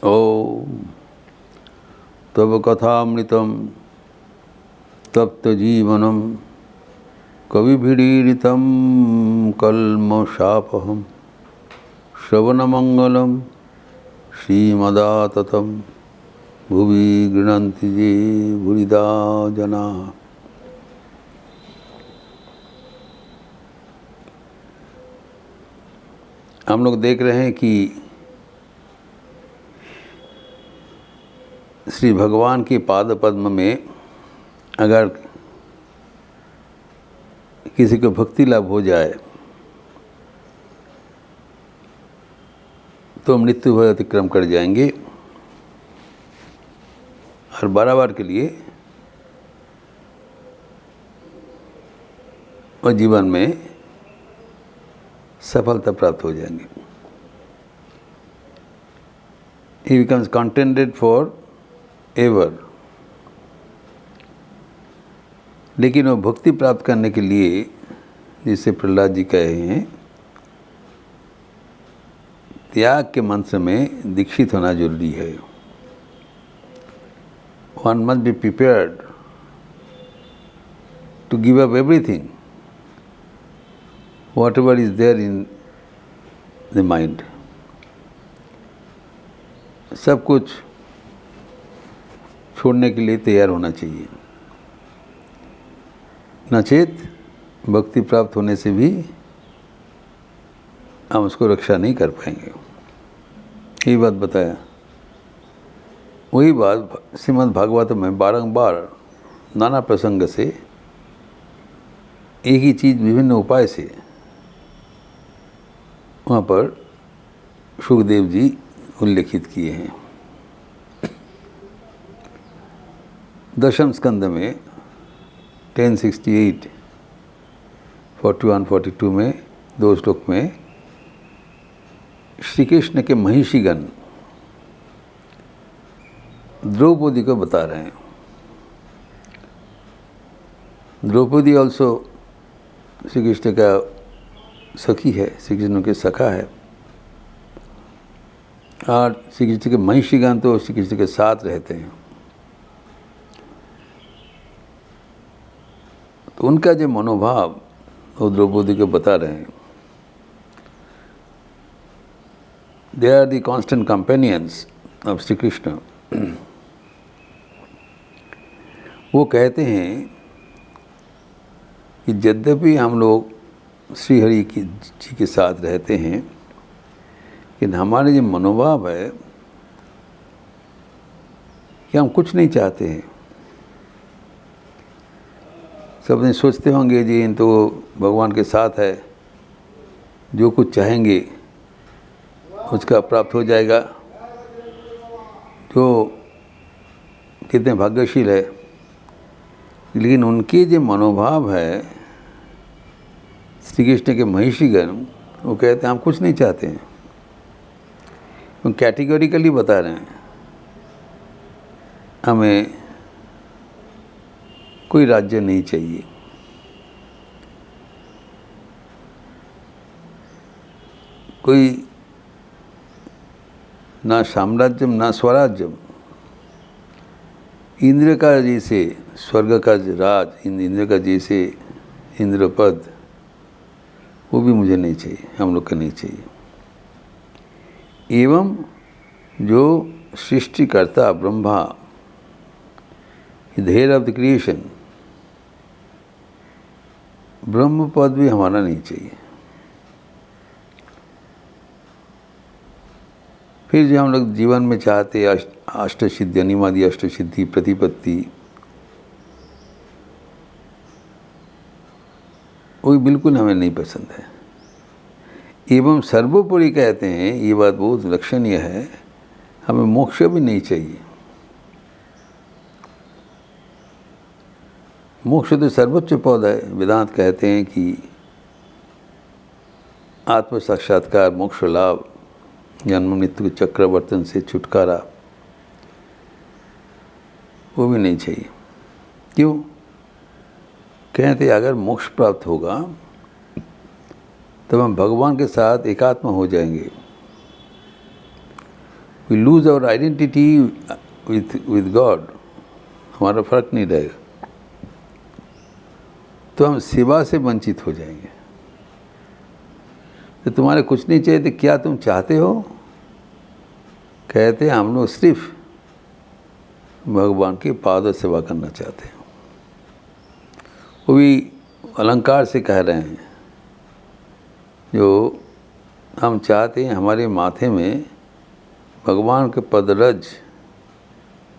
ओम तव कथामृतं तप्तजीवनं कविभिरीडितं कल्मषापहं श्रवणमंगलं श्रीमदाततं भुवि गृह्णन्ति ये बुरिदा जनाः। हम लोग देख रहे हैं कि श्री भगवान के पाद पद्म में अगर किसी को भक्ति लाभ हो जाए तो मृत्यु भय अतिक्रम कर जाएंगे और 12 बार के लिए और जीवन में सफलता प्राप्त हो जाएंगे। He becomes contented for ever। लेकिन वो भक्ति प्राप्त करने के लिए, जिसे प्रहलाद जी कहे हैं, त्याग के मंत्र में दीक्षित होना जरूरी है। One must be prepared to give up everything, whatever is there in the mind। सब कुछ छोड़ने के लिए तैयार होना चाहिए, नचेत भक्ति प्राप्त होने से भी हम उसको रक्षा नहीं कर पाएंगे। यही बात बताया। वही बात श्रीमद् भागवत में बारंबार नाना प्रसंग से एक ही चीज़ विभिन्न उपाय से वहाँ पर सुखदेव जी उल्लेखित किए हैं। दशम स्कंद में 1068, 41-42 में 2 श्लोक में श्री कृष्ण के महिषीगण द्रौपदी को बता रहे हैं। द्रौपदी ऑल्सो श्री कृष्ण का सखी है, श्री कृष्ण के सखा है, और श्री कृष्ण के महिषीगण तो श्री कृष्ण के साथ रहते हैं। तो उनका जो मनोभाव वो द्रौपदी को बता रहे हैं। They are the constant companions of Shri Krishna. वो कहते हैं कि यद्यपि हम लोग श्री हरि की जी के साथ रहते हैं, लेकिन हमारे जो मनोभाव है कि हम कुछ नहीं चाहते हैं। सब ने सोचते होंगे जी इन तो भगवान के साथ है, जो कुछ चाहेंगे उसका प्राप्त हो जाएगा, जो कितने भाग्यशील है। लेकिन उनके जो मनोभाव है श्री कृष्ण के महिषीगण, वो कहते हैं हम कुछ नहीं चाहते हैं। वो कैटेगोरिकली बता रहे हैं हमें कोई राज्य नहीं चाहिए, कोई ना साम्राज्यम ना स्वराज्यम। इंद्र का जैसे स्वर्ग का राज, इंद्र का जैसे इंद्र पद, वो भी मुझे नहीं चाहिए, हम लोग को नहीं चाहिए। एवं जो सृष्टिकर्ता ब्रह्मा, धेर ऑफ द क्रिएशन, ब्रह्म पद भी हमारा नहीं चाहिए। फिर जो हम लोग जीवन में चाहते अष्ट सिद्धि, अनिमादि अष्ट सिद्धि, प्रतिपत्ति, वो बिल्कुल हमें नहीं पसंद है। एवं सर्वोपरि कहते हैं, ये बात बहुत लक्षणीय है, हमें मोक्ष भी नहीं चाहिए। मोक्ष तो सर्वोच्च पद है। वेदांत कहते हैं कि आत्म साक्षात्कार, मोक्ष लाभ, जन्म मृत्यु के चक्रवर्तन से छुटकारा, वो भी नहीं चाहिए। क्यों? कहते अगर मोक्ष प्राप्त होगा तब हम भगवान के साथ एकात्म हो जाएंगे। We lose our identity with God, हमारा फर्क नहीं रहेगा, तो हम सेवा से वंचित हो जाएंगे। तो तुम्हारे कुछ नहीं चाहिए तो क्या तुम चाहते हो? कहते हम लोग सिर्फ भगवान की पाद सेवा करना चाहते हैं। वो भी अलंकार से कह रहे हैं, जो हम चाहते हैं हमारे माथे में भगवान के पदरज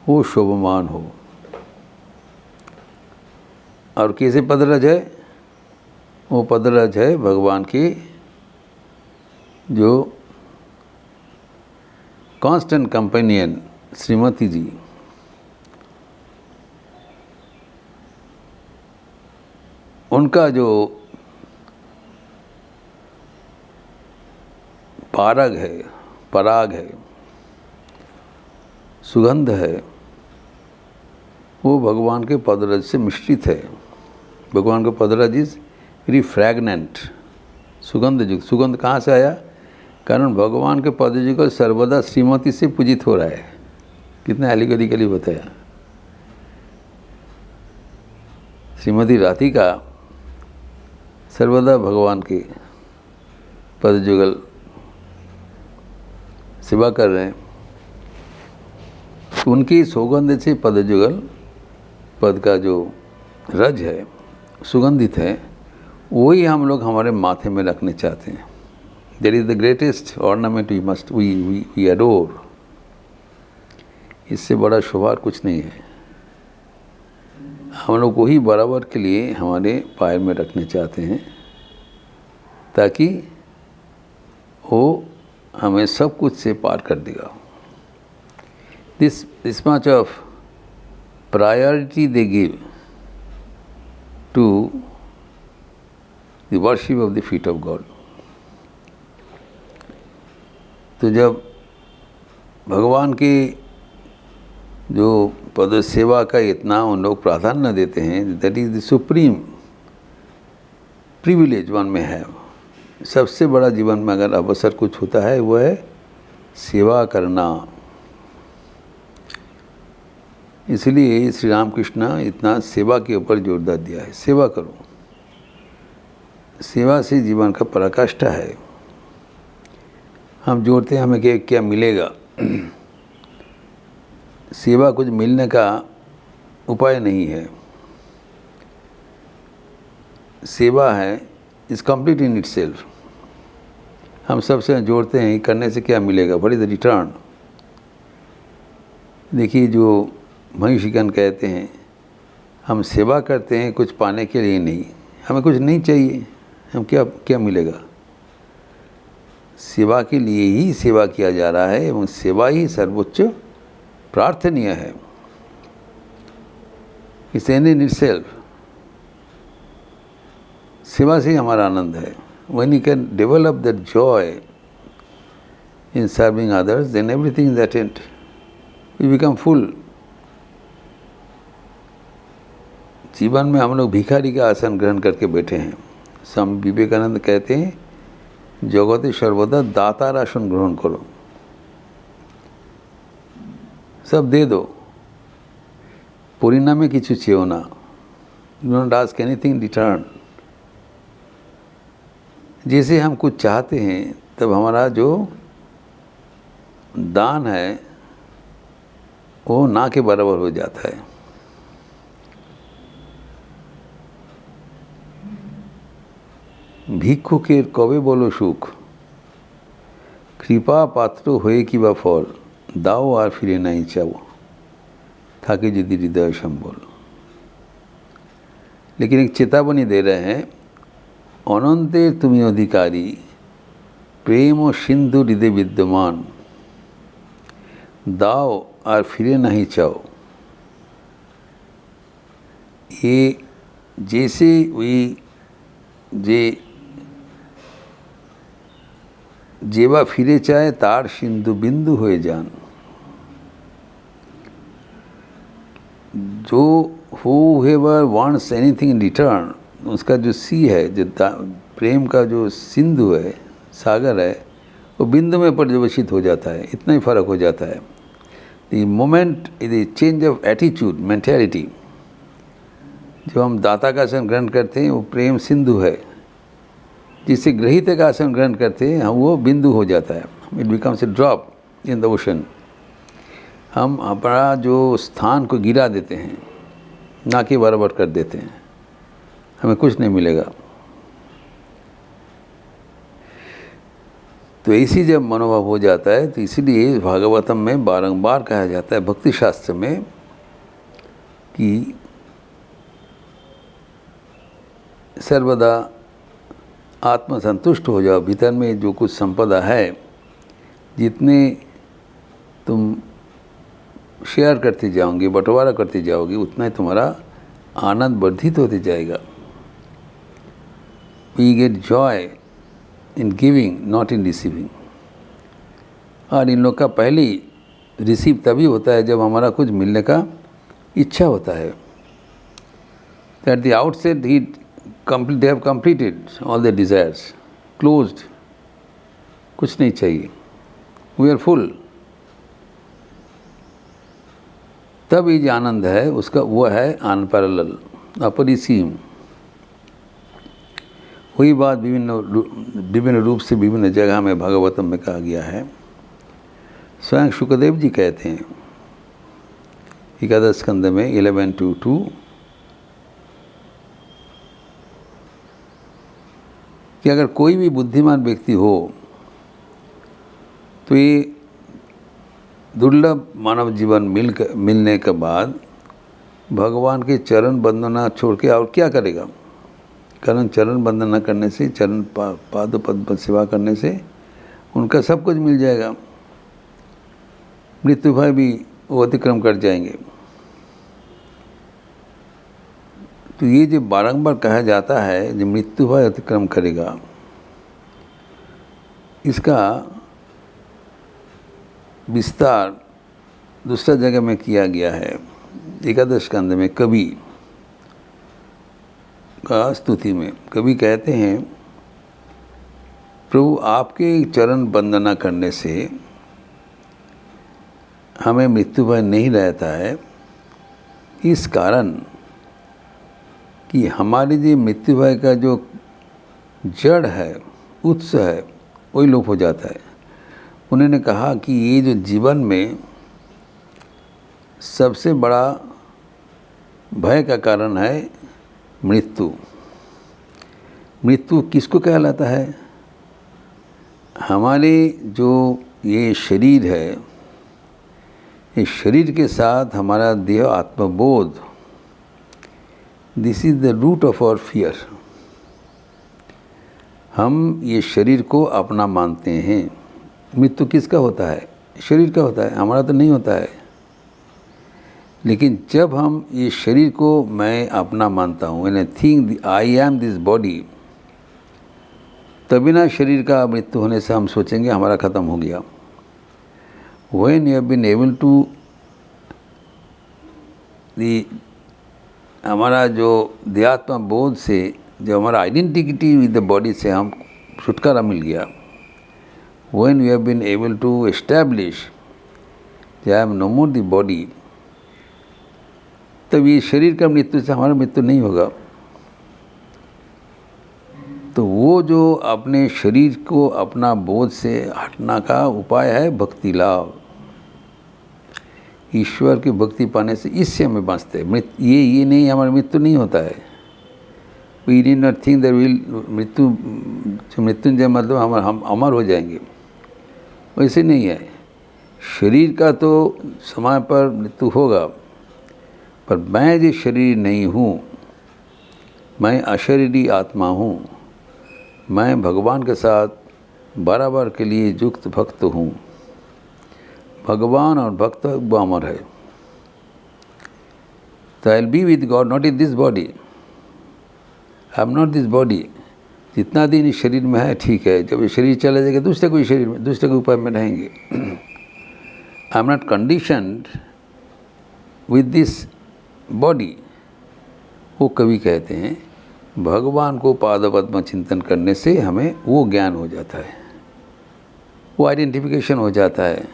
वो शोभमान हो। और कैसे पदरज है? वो पदरज है भगवान की जो कांस्टेंट कंपेनियन श्रीमती जी, उनका जो पराग है, सुगंध है, वो भगवान के पदरज से मिश्रित है। भगवान का पदरज इज वेरी फ्रैगनेंट, सुगंध कहाँ से आया? कारण भगवान के पदयुगल सर्वदा श्रीमती से पूजित हो रहा है। कितना एलिगोरिकली बताया। श्रीमती राधिका सर्वदा भगवान के पदयुगल सेवा कर रहे हैं, उनकी सौगंध से पदयुगल पद का जो रज है, सुगंधित है, वही हम लोग हमारे माथे में रखने चाहते हैं। That is the greatest ornament we adore. इससे बड़ा शोभा कुछ नहीं है। हम लोग वही बराबर के लिए हमारे पैर में रखने चाहते हैं, ताकि वो हमें सब कुछ से पार कर देगा। This much of priority they give to the worship of the feet of God. तो जब भगवान की जो पद सेवा का इतना उन लोग प्राधान्य देते हैं, that is the supreme privilege one में है। सबसे बड़ा जीवन में अगर अवसर कुछ होता है वो है सेवा करना। इसलिए श्री रामकृष्ण इतना सेवा के ऊपर जोरदार दिया है। सेवा करो, सेवा से जीवन का पराकाष्ठा है। हम जोड़ते हैं हमें क्या मिलेगा। सेवा कुछ मिलने का उपाय नहीं है। सेवा है इज़ कंप्लीट इन इटसेल्फ। हम सबसे जोड़ते हैं करने से क्या मिलेगा, व्हाट इज़ द रिटर्न। देखिए जो महिषीगण कहते हैं, हम सेवा करते हैं कुछ पाने के लिए नहीं, हमें कुछ नहीं चाहिए, हम क्या मिलेगा। सेवा के लिए ही सेवा किया जा रहा है एवं सेवा ही सर्वोच्च प्रार्थनीय है। It's an in itself. सेवा से ही हमारा आनंद है। When you can develop that joy in serving others, then everything is attained, we become full. जीवन में हम लोग भिखारी का आसन ग्रहण करके बैठे हैं। स्वामी विवेकानंद कहते हैं, जगते सर्वदा दातार आसन ग्रहण करो, सब दे दो, परिणामे किछु चेयो ना, do not ask anything return. जैसे हम कुछ चाहते हैं तब हमारा जो दान है वो ना के बराबर हो जाता है। ভিক্ষুকের কবে বলো সুখ, কৃপা পাত্র হয়ে কি বা ফল, দাও আর ফিরে নাই চাও, থাকে যদি হৃদয় সম্বল। लेकिन एक चेतावनी दे रहे हैं, अनंतेर तुमी अधिकारी, प्रेम और सिंधु हृदय विद्यमान, दाओ और फिरे नहीं चाओ। ये जैसे वही जेवा फिरे चाहे तार सिंधु बिंदु हुए जान। जो whoever wants anything in return, उसका जो सी है, जो प्रेम का जो सिंधु है, सागर है, वो बिंदु में पर्यवसित हो जाता है, इतना ही फर्क हो जाता है। The moment is change of attitude, mentality. जो हम दाता का आसन ग्रहण करते हैं वो प्रेम सिंधु है, जिससे ग्रहीता का आसन ग्रहण करते हैं हम वो बिंदु हो जाता है, it becomes a drop in the ocean. हम अपना जो स्थान को गिरा देते हैं, ना कि बराबर कर देते हैं, हमें कुछ नहीं मिलेगा। तो ऐसी जब मनोभाव हो जाता है तो इसीलिए भागवतम में बारंबार कहा जाता है, भक्ति शास्त्र में, कि सर्वदा आत्मसंतुष्ट हो जाओ। भीतर में जो कुछ संपदा है, जितने तुम शेयर करते जाओगे, बंटवारा करते जाओगे, उतना ही तुम्हारा आनंद वर्धित होते जाएगा। We get joy in giving, not in receiving. और इन लोग का पहले रिसीव तभी होता है जब हमारा कुछ मिलने का इच्छा होता है। At the outset they have completed all their desires, closed, कुछ नहीं चाहिए, we are full। तब ये जो आनंद है उसका वो है अनपैरेलल, अपरिसीम। वही बात विभिन्न रूप से विभिन्न जगह में भागवतम में कहा गया है। स्वयं शुकदेव जी कहते हैं 11 स्कंद में 11:2 कि अगर कोई भी बुद्धिमान व्यक्ति हो तो ये दुर्लभ मानव जीवन मिलने के बाद भगवान के चरण वंदना छोड़ के और क्या करेगा। कारण चरण वंदना करने से, चरण पाद पद्म सेवा करने से उनका सब कुछ मिल जाएगा, मृत्यु भय भी वो अतिक्रम कर जाएंगे। तो ये जो बारंबार कहा जाता है जो मृत्यु भय अतिक्रम करेगा, इसका विस्तार दूसरा जगह में किया गया है 11 स्कंद में। कवि का स्तुति में कवि कहते हैं, प्रभु आपके चरण वंदना करने से हमें मृत्यु भय नहीं रहता है, इस कारण कि हमारी जो मृत्यु भय का जो जड़ है, उत्स है, वही लोप हो जाता है। उन्होंने कहा कि ये जो जीवन में सबसे बड़ा भय का कारण है मृत्यु। मृत्यु किसको कहलाता है? हमारे जो ये शरीर है, इस शरीर के साथ हमारा देह आत्मबोध, this is the root of our fear. हम ये शरीर को अपना मानते हैं। मृत्यु किसका होता है? शरीर का होता है, हमारा तो नहीं होता है। लेकिन जब हम ये शरीर को मैं अपना मानता हूँ, when I think I am this body, तभी ना शरीर का मृत्यु होने से हम सोचेंगे हमारा ख़त्म हो गया। When you have been able to हमारा जो देहात्मा बोध से, जो हमारा आइडेंटिटी विद द बॉडी से हम छुटकारा मिल गया, when you have been able to establish that I am no more the body, तब ये शरीर का मृत्यु से हमारा मृत्यु नहीं होगा। तो वो जो अपने शरीर को अपना बोध से हटना का उपाय है भक्ति लाभ। ईश्वर की भक्ति पाने से इससे हमें बाँचते हैं। ये नहीं, हमारा मृत्यु नहीं होता है। We need not think that will मृत्युंजय मतलब हम अमर हो जाएंगे, वैसे नहीं है। शरीर का तो समय पर मृत्यु होगा, पर मैं जो शरीर नहीं हूँ, मैं अशरीरी आत्मा हूँ, मैं भगवान के साथ बराबर के लिए युक्त भक्त हूँ। भगवान और भक्त वो अमर है। तो I will be with God not in this body. I am not this body. जितना दिन इस शरीर में है ठीक है, जब ये शरीर चला जाएगा दूसरे कोई शरीर में, दूसरे के ऊपर में रहेंगे। I am not conditioned with this body. वो कवि कहते हैं भगवान को पादपद्म चिंतन करने से हमें वो ज्ञान हो जाता है। वो आइडेंटिफिकेशन हो जाता है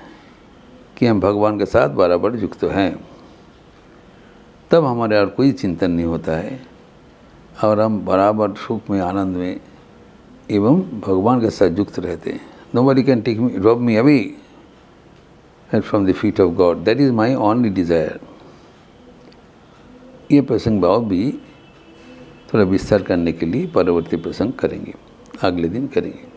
कि हम भगवान के साथ बराबर युक्त हैं। तब हमारे और कोई चिंतन नहीं होता है और हम बराबर सुख में, आनंद में एवं भगवान के साथ युक्त रहते हैं। Nobody can take me, rob me away from the feet of God. That is my only desire. ये प्रसंग भाव भी थोड़ा विस्तार करने के लिए परवर्ती प्रसंग करेंगे, अगले दिन करेंगे।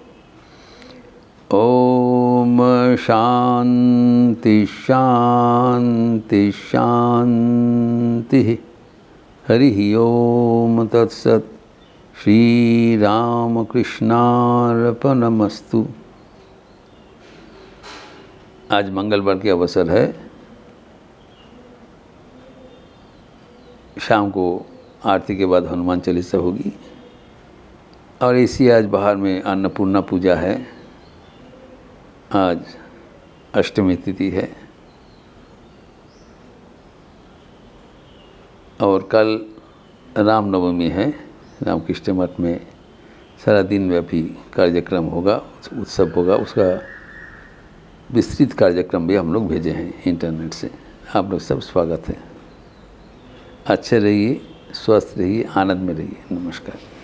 ओम शांति शांति शांति। हरि ओम तत्सत्। श्री राम कृष्णार्पणमस्तु। आज मंगलवार के अवसर है। शाम को आरती के बाद हनुमान चालीसा होगी और इसी आज बाहर में अन्नपूर्णा पूजा है। आज अष्टमी तिथि है और कल रामनवमी है। रामकृष्ण मठ में सारा दिन व्यापी कार्यक्रम होगा, उत्सव होगा। उसका विस्तृत कार्यक्रम भी हम लोग भेजे हैं इंटरनेट से। आप लोग सब स्वागत है। अच्छे रहिए, स्वस्थ रहिए, आनंद में रहिए। नमस्कार।